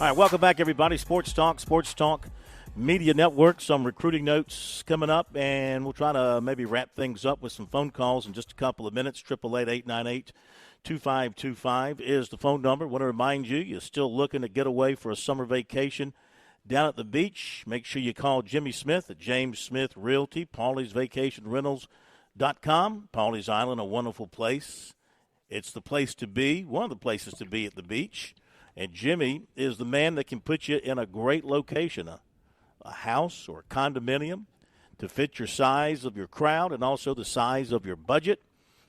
All right, welcome back, everybody. Sports Talk Media Network. Some recruiting notes coming up, and we'll try to maybe wrap things up with some phone calls in just a couple of minutes. 888-898-2525 is the phone number. I want to remind you, you're still looking to get away for a summer vacation down at the beach. Make sure you call Jimmy Smith at James Smith Realty, Paulie'sVacationRentals.com. Pawleys Island, a wonderful place. It's the place to be, one of the places to be at the beach. And Jimmy is the man that can put you in a great location, a house or a condominium to fit your size of your crowd and also the size of your budget.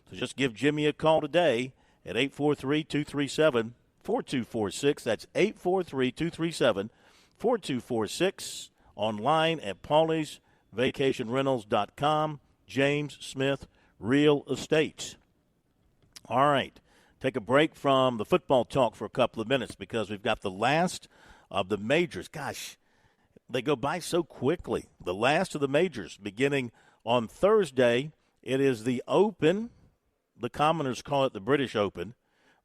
So just give Jimmy a call today at 843-237-4246. That's 843-237-4246. Online at Paulie'sVacationRentals.com. James Smith Real Estate. All right. Take a break from the football talk for a couple of minutes because we've got the last of the majors. Gosh, they go by so quickly. The last of the majors beginning on Thursday. It is the Open. The commoners call it the British Open,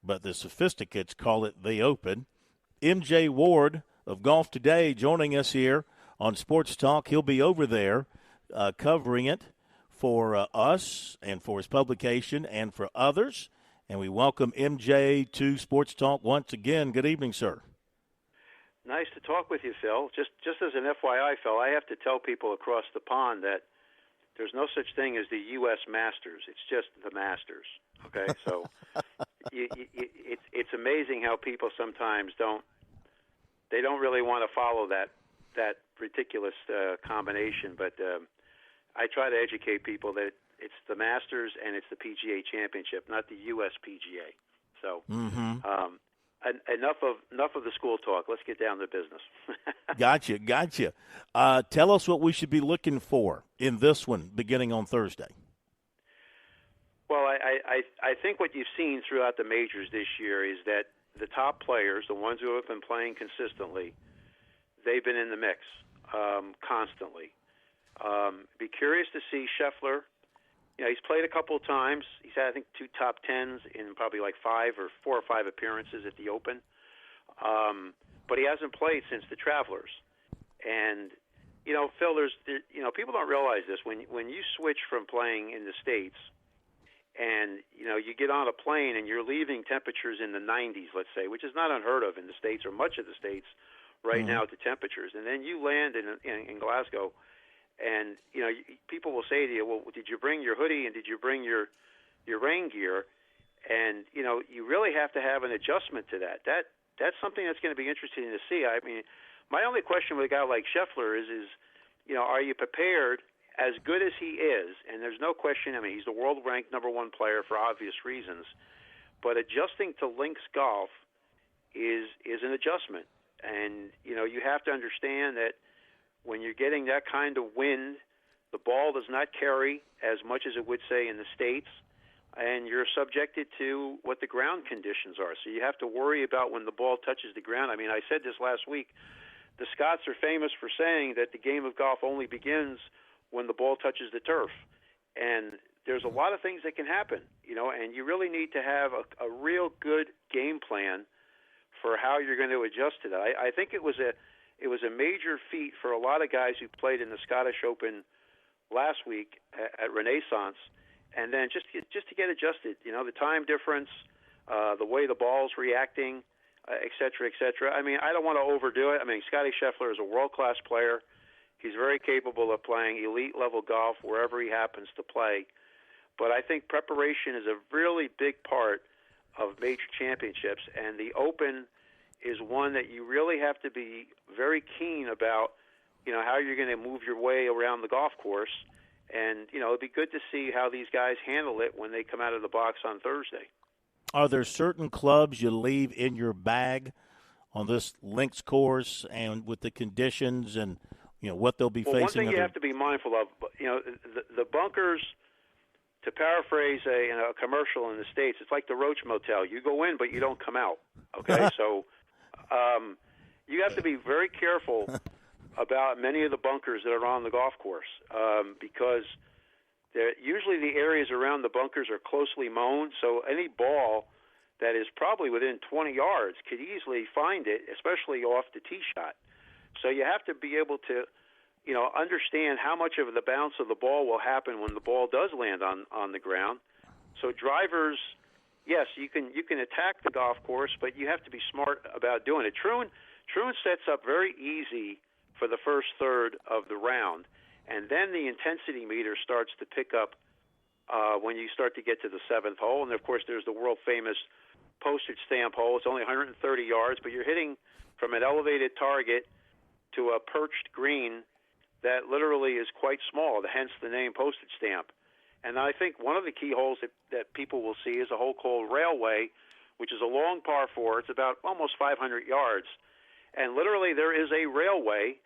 but the sophisticates call it the Open. MJ Ward of Golf Today joining us here on Sports Talk. He'll be over there covering it for us and for his publication and for others. And we welcome MJ to Sports Talk once again. Good evening, sir. Nice to talk with you, Phil. Just as an FYI, Phil, I have to tell people across the pond that there's no such thing as the U.S. Masters. It's just the Masters. Okay, so it's amazing how people sometimes don't really want to follow that ridiculous combination. But I try to educate people that it's the Masters and it's the PGA Championship, not the U.S. PGA. So enough of the school talk. Let's get down to business. Gotcha. Tell us what we should be looking for in this one beginning on Thursday. Well, I think what you've seen throughout the majors this year is that the top players, the ones who have been playing consistently, they've been in the mix constantly. Be curious to see Scheffler. You know, he's played a couple of times. He's had, I think, 2 top tens in probably like 4 or 5 appearances at the Open. But he hasn't played since the Travelers. And, you know, Phil, people don't realize this. When you switch from playing in the States and, you know, you get on a plane and you're leaving temperatures in the 90s, let's say, which is not unheard of in the States or much of the States right now at the temperatures. And then you land in Glasgow. And, you know, people will say to you, well, did you bring your hoodie and did you bring your rain gear? And, you know, you really have to have an adjustment to that. That's something that's going to be interesting to see. I mean, my only question with a guy like Scheffler is, you know, are you prepared as good as he is? And there's no question. I mean, he's the world-ranked number 1 player for obvious reasons. But adjusting to links golf is an adjustment. And, you know, you have to understand that when you're getting that kind of wind, the ball does not carry as much as it would, say, in the States, and you're subjected to what the ground conditions are. So you have to worry about when the ball touches the ground. I mean, I said this last week. The Scots are famous for saying that the game of golf only begins when the ball touches the turf. And there's a lot of things that can happen, you know, and you really need to have a real good game plan for how you're going to adjust to that. I think it was a major feat for a lot of guys who played in the Scottish Open last week at Renaissance, and then just to get adjusted. You know, the time difference, the way the ball's reacting, et cetera, et cetera. I mean, I don't want to overdo it. I mean, Scotty Scheffler is a world-class player. He's very capable of playing elite-level golf wherever he happens to play. But I think preparation is a really big part of major championships, and the Open is one that you really have to be very keen about, you know, how you're going to move your way around the golf course. And, you know, it'd be good to see how these guys handle it when they come out of the box on Thursday. Are there certain clubs you leave in your bag on this links course and with the conditions and, you know, what they'll be facing? One thing you have to be mindful of, you know, the bunkers, to paraphrase a commercial in the States, it's like the Roach Motel. You go in, but you don't come out. Okay, so you have to be very careful about many of the bunkers that are on the golf course because usually the areas around the bunkers are closely mown, so any ball that is probably within 20 yards could easily find it, especially off the tee shot. So you have to be able to, understand how much of the bounce of the ball will happen when the ball does land on the ground. So drivers, yes, you can attack the golf course, but you have to be smart about doing it. Truman sets up very easy for the first third of the round, and then the intensity meter starts to pick up when you start to get to the seventh hole. And of course, there's the world famous postage stamp hole. It's only 130 yards, but you're hitting from an elevated target to a perched green that literally is quite small, hence the name postage stamp. And I think one of the key holes that people will see is a hole called Railway, which is a long par 4. It's about almost 500 yards. And literally there is a railway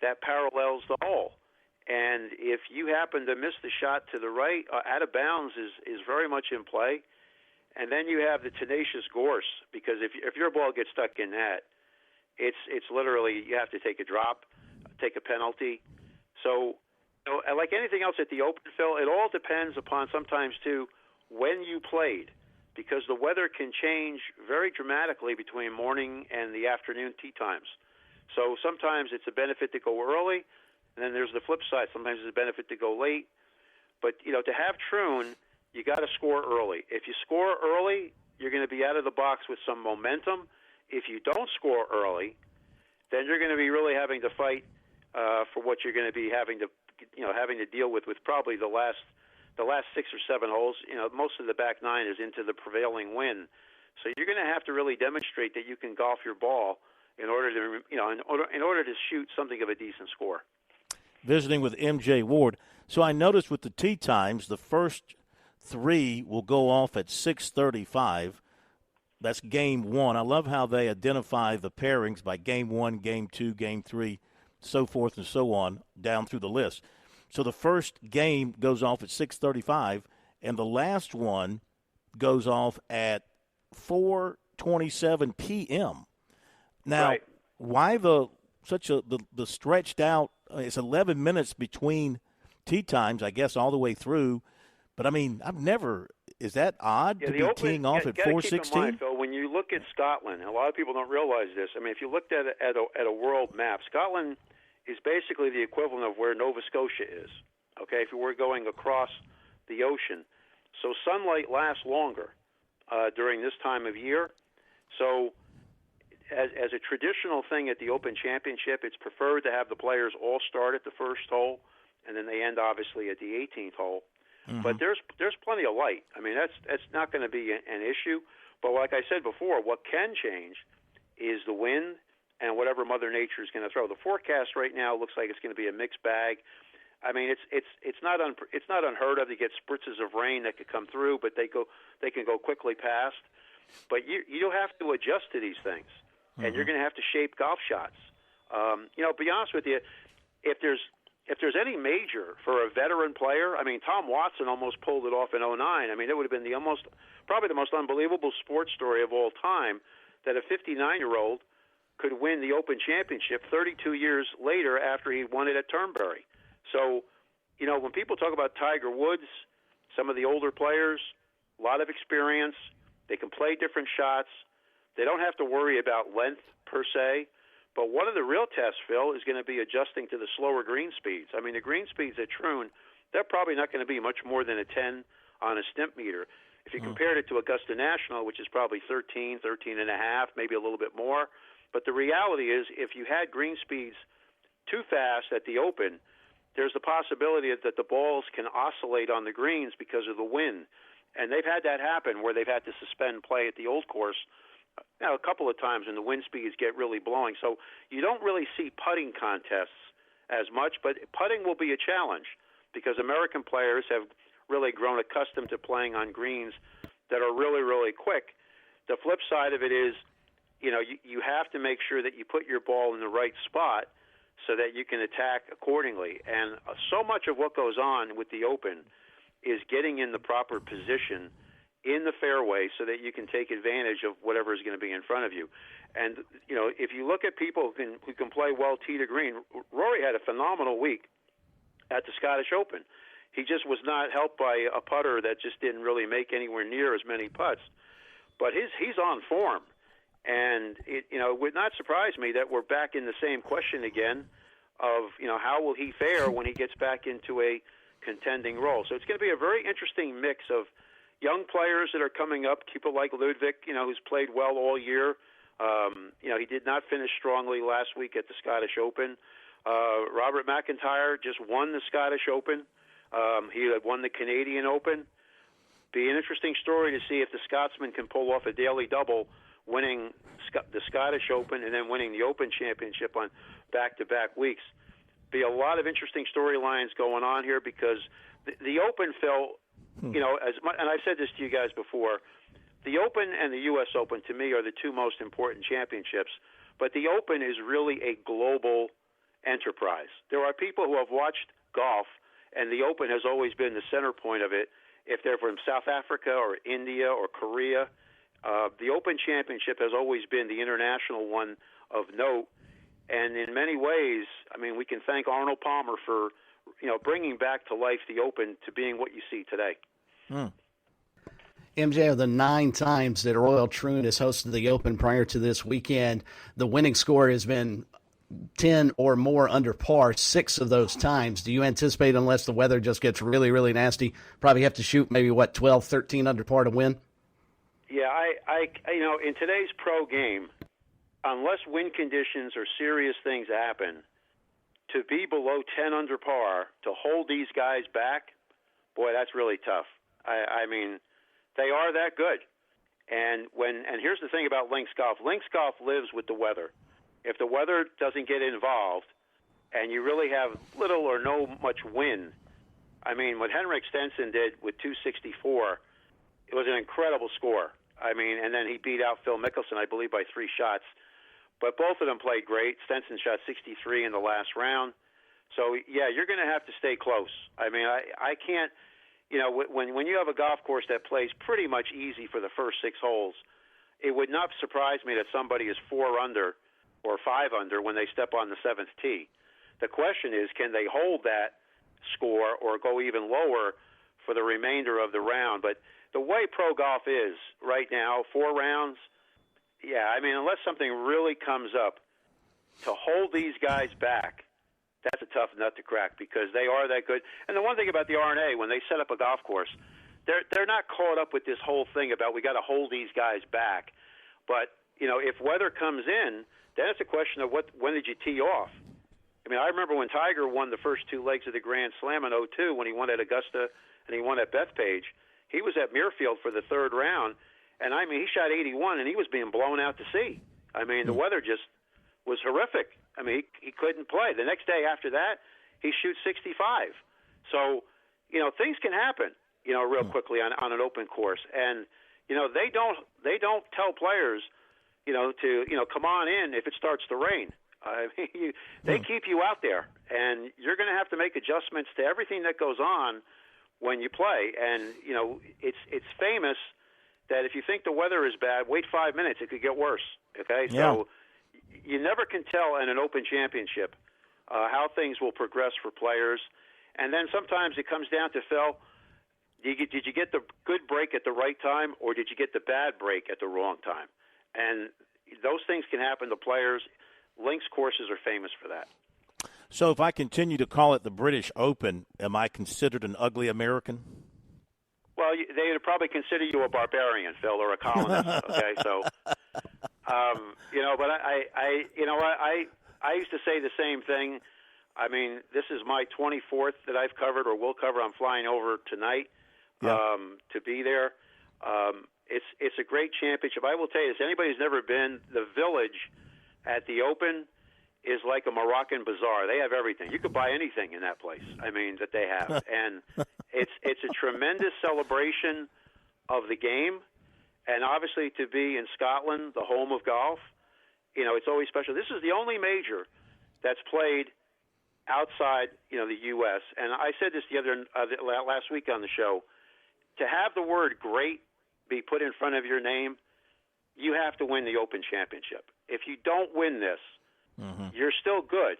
that parallels the hole. And if you happen to miss the shot to the right, out of bounds is very much in play. And then you have the tenacious gorse, because if your ball gets stuck in that, it's literally you have to take a drop, take a penalty. So, like anything else at the Open, Phil, it all depends upon sometimes, too, when you played, because the weather can change very dramatically between morning and the afternoon tee times. So sometimes it's a benefit to go early, and then there's the flip side. Sometimes it's a benefit to go late. But, to have Troon, you got to score early. If you score early, you're going to be out of the box with some momentum. If you don't score early, then you're going to be really having to fight for what you're going to be having to deal with probably the last 6 or 7 holes. Most of the back 9 is into the prevailing wind, so you're going to have to really demonstrate that you can golf your ball in order to shoot something of a decent score. Visiting with MJ Ward. So I noticed with the tee times, the first 3 will go off at 6:35. That's game 1. I love how they identify the pairings by game 1, game 2, game 3, so forth and so on down through the list. So the first game goes off at 6:35, and the last one goes off at 4:27 p.m. Now, right. Why the stretched out? It's 11 minutes between tee times, I guess, all the way through. But I mean, is that odd to be teeing off at 4:16? Keep in mind, Phil, when you look at Scotland, a lot of people don't realize this. I mean, if you looked at a world map, Scotland is basically the equivalent of where Nova Scotia is. Okay, if you were going across the ocean, so sunlight lasts longer during this time of year. So, as a traditional thing at the Open Championship, it's preferred to have the players all start at the first hole, and then they end obviously at the 18th hole. Mm-hmm. But there's plenty of light. I mean, that's not going to be an issue. But like I said before, what can change is the wind and whatever Mother Nature is going to throw. The forecast right now looks like it's going to be a mixed bag. I mean, it's not unheard of to get spritzes of rain that could come through, but they can go quickly past. But you have to adjust to these things, and you're going to have to shape golf shots. Be honest with you, if there's any major for a veteran player, I mean, Tom Watson almost pulled it off in 2009. I mean, it would have been probably the most unbelievable sports story of all time that a 59-year-old could win the Open Championship 32 years later after he won it at Turnberry. So, when people talk about Tiger Woods, some of the older players, a lot of experience, they can play different shots. They don't have to worry about length per se. But one of the real tests, Phil, is going to be adjusting to the slower green speeds. I mean, the green speeds at Troon, they're probably not going to be much more than a 10 on a stimp meter. If you compared it to Augusta National, which is probably 13 and a half, maybe a little bit more. But the reality is, if you had green speeds too fast at the Open, there's the possibility that the balls can oscillate on the greens because of the wind. And they've had that happen where they've had to suspend play at the Old Course a couple of times when the wind speeds get really blowing. So you don't really see putting contests as much, but putting will be a challenge because American players have really grown accustomed to playing on greens that are really, really quick. The flip side of it is, you have to make sure that you put your ball in the right spot so that you can attack accordingly. And so much of what goes on with the Open is getting in the proper position in the fairway so that you can take advantage of whatever is going to be in front of you. And, if you look at people who can play well tee to green, Rory had a phenomenal week at the Scottish Open. He just was not helped by a putter that just didn't really make anywhere near as many putts. but he's on form. And it would not surprise me that we're back in the same question again of, how will he fare when he gets back into a contending role. So it's going to be a very interesting mix of young players that are coming up, people like Ludwig, who's played well all year. He did not finish strongly last week at the Scottish Open. Robert McIntyre just won the Scottish Open. He had won the Canadian Open. Be an interesting story to see if the Scotsman can pull off a daily double, winning the Scottish Open and then winning the Open Championship on back-to-back weeks. Be a lot of interesting storylines going on here because the Open, Phil, and I've said this to you guys before, the Open and the U.S. Open, to me, are the two most important championships. But the Open is really a global enterprise. There are people who have watched golf, and the Open has always been the center point of it. If they're from South Africa or India or Korea, the Open Championship has always been the international one of note. And in many ways, we can thank Arnold Palmer for, bringing back to life the Open to being what you see today. MJ, of the 9 times that Royal Troon has hosted the Open prior to this weekend, the winning score has been 10 or more under par 6 of those times. Do you anticipate, unless the weather just gets really, really nasty, probably have to shoot maybe, 12, 13 under par to win? Yeah, I in today's pro game, unless wind conditions or serious things happen, to be below 10 under par, to hold these guys back, boy, that's really tough. They are that good. And here's the thing about links golf. Links golf lives with the weather. If the weather doesn't get involved and you really have little or no much wind, what Henrik Stenson did with 264, it was an incredible score. And then he beat out Phil Mickelson, I believe, by 3 shots. But both of them played great. Stenson shot 63 in the last round. So, yeah, you're going to have to stay close. I can't, when you have a golf course that plays pretty much easy for the first 6 holes, it would not surprise me that somebody is 4 under or 5 under when they step on the 7th tee. The question is, can they hold that score or go even lower for the remainder of the round? But the way pro golf is right now, 4 rounds, yeah, unless something really comes up, to hold these guys back, that's a tough nut to crack because they are that good. And the one thing about the R&A, when they set up a golf course, they're not caught up with this whole thing about we got to hold these guys back. But, if weather comes in, then it's a question of when did you tee off? I remember when Tiger won the first 2 legs of the Grand Slam in 2002 when he won at Augusta and he won at Bethpage. He was at Muirfield for the 3rd round, and he shot 81 and he was being blown out to sea. The weather just was horrific. He couldn't play. The next day after that, he shoots 65. So, things can happen, real quickly on an open course. And, they don't tell players, to come on in if it starts to rain. They keep you out there, and you're going to have to make adjustments to everything that goes on when you play. And, it's famous that if you think the weather is bad, wait 5 minutes. It could get worse, okay? Yeah. So you never can tell in an Open Championship how things will progress for players. And then sometimes it comes down to, Phil, did you get the good break at the right time or did you get the bad break at the wrong time? And those things can happen to players. Links courses are famous for that. So if I continue to call it the British Open, am I considered an ugly American? Well, they would probably consider you a barbarian, Phil, or a colonist. Okay, so, but I used to say the same thing. This is my 24th that I've covered or will cover. I'm flying over tonight to be there. It's a great championship. I will tell you this: anybody who's never been, the Village at the Open is like a Moroccan bazaar. They have everything. You could buy anything in that place. That they have, and it's a tremendous celebration of the game, and obviously to be in Scotland, the home of golf, it's always special. This is the only major that's played outside, the U.S. And I said this last week on the show. To have the word "great" be put in front of your name, you have to win the Open Championship. If you don't win this, you're still good.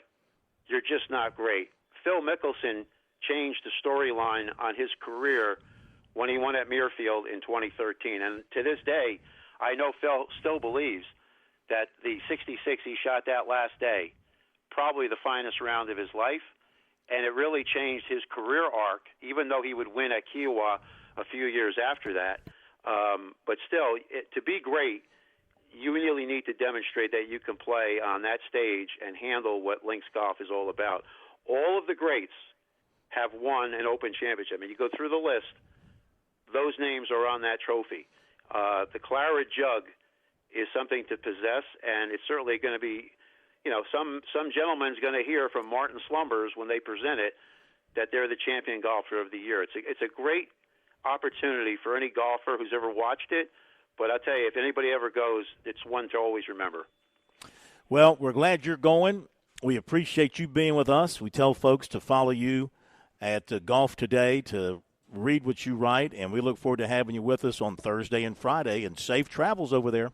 You're just not great. Phil Mickelson changed the storyline on his career when he won at Muirfield in 2013. And to this day, I know Phil still believes that the 66 he shot that last day, probably the finest round of his life, and it really changed his career arc, even though he would win at Kiowa a few years after that. But still, to be great, you really need to demonstrate that you can play on that stage and handle what links golf is all about. All of the greats have won an Open championship. I mean, you go through the list, those names are on that trophy. The Claret Jug is something to possess, and it's certainly going to be, some gentleman's going to hear from Martin Slumbers when they present it that they're the champion golfer of the year. It's a great opportunity for any golfer who's ever watched it, but I'll tell you, if anybody ever goes, it's one to always remember. Well, we're glad you're going. We appreciate you being with us. We tell folks to follow you at Golf Today, to read what you write, and we look forward to having you with us on Thursday and Friday, and safe travels over there.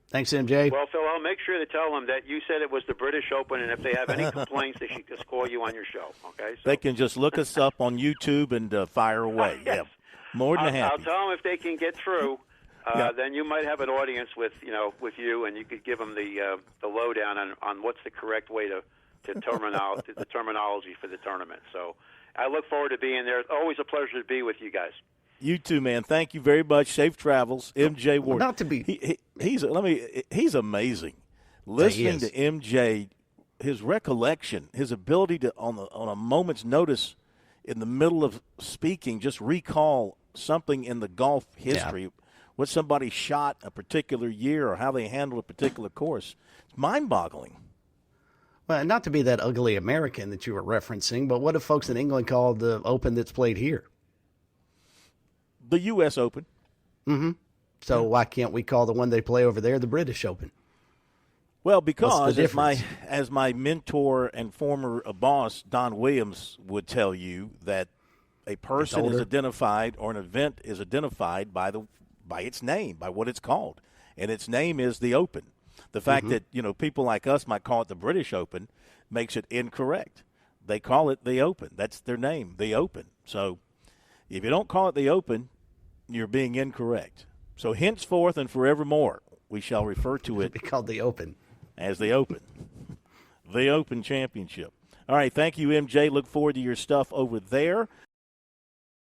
Thanks, MJ. Well, Phil, I'll make sure to tell them that you said it was the British Open, and if they have any complaints, they should just call you on your show, okay? So. They can just look us up on YouTube and fire away. Yes. Yeah, more than happy. I'll tell them if they can get through. Then you might have an audience with you, and you could give them the lowdown on what's the correct way to the terminology for the tournament. So I look forward to being there. Always a pleasure to be with you guys. You too, man. Thank you very much. Safe travels, MJ Ward. Not to be. He's amazing. Listening to MJ, his recollection, his ability to on a moment's notice, in the middle of speaking, just recall something in the golf history, what somebody shot a particular year or how they handled a particular course. It's mind-boggling. Well, not to be that ugly American that you were referencing, but what do folks in England call the Open that's played here? The U.S. Open. Mm-hmm. So why can't we call the one they play over there the British Open? Well, because as my mentor and former boss, Don Williams, would tell you, that a person is identified or an event is identified by its name, by what it's called. And its name is the Open. The fact that, people like us might call it the British Open makes it incorrect. They call it the Open. That's their name, the Open. So if you don't call it the Open, you're being incorrect. So henceforth and forevermore, we shall refer to it be called the Open. As the Open. The Open Championship. All right, thank you, MJ. Look forward to your stuff over there.